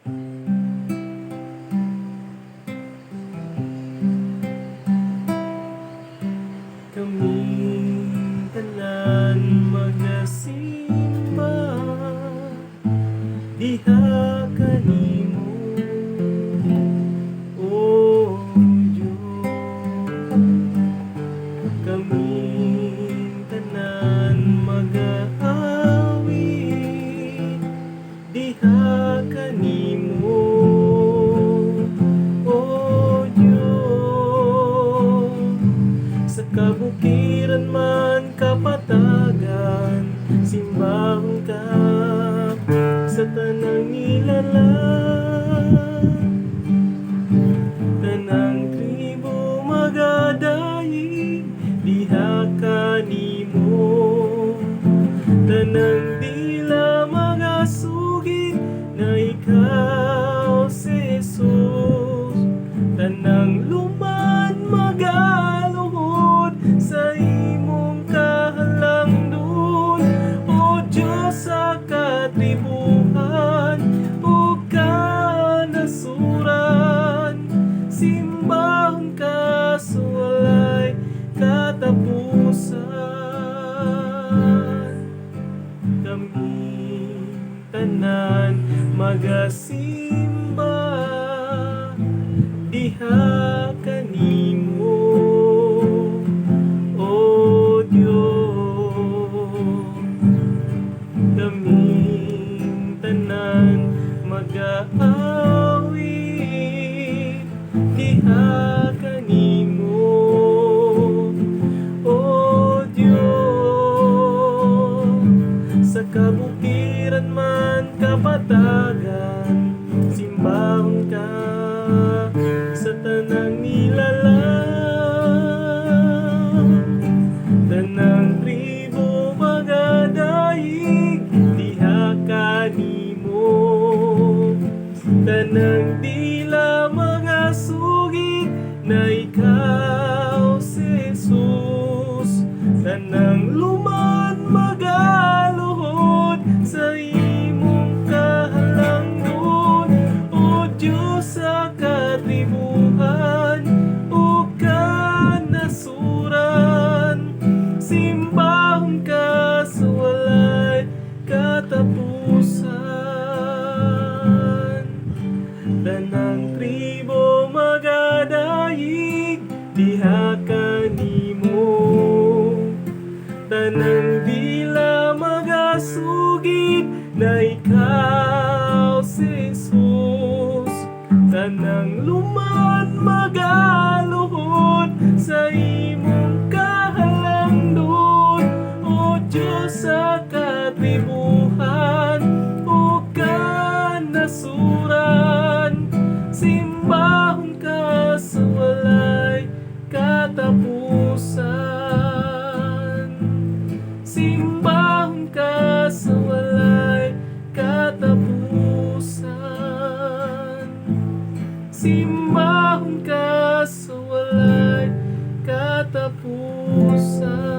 Kaming tanan magasimba diha kanimo, o Diyos. Kaming tanan mag-aawit diha kanimo, o Diyos. Sa kabukiran man kapatagan, simbahon ka sa tanang nilalang. Tanang tribo magadaig diha kanimo, tanang dila magasugid na ikaw si Jesus. Tanang luman magaluhod sa imong kahalangdon, o Diyos sa katribuhan ug kanasuran. Simbahon ka sa walay katapusan. Kaming tanan magasimba diha kanimo, o Diyos. Kaming tanan mag-aawit diha kanimo, o Diyos. Sa kabukiran man kapatagan, simbahon ka sa tanang nilalang. Tanang tribo magadaig diha kanimo, tanang dila magasugid na ikaw si Jesus. Tanang luman magaluhod sa imong kahalangdon, o Diyos sa katribuhan ug kanasuran. Simbahon ka sa walay katapusan. Tanang tribo magadaig diha kanimo, tanang dila magasugid na ikaw si Jesus. Tanang luman magaluhod sa imong kahalangdon, o Diyos sa katribuhan ug kanasuran. Simbahon ka sa walay katapusan. Simbahon ka sa walay katapusan. Simbahon ka sa walay katapusan.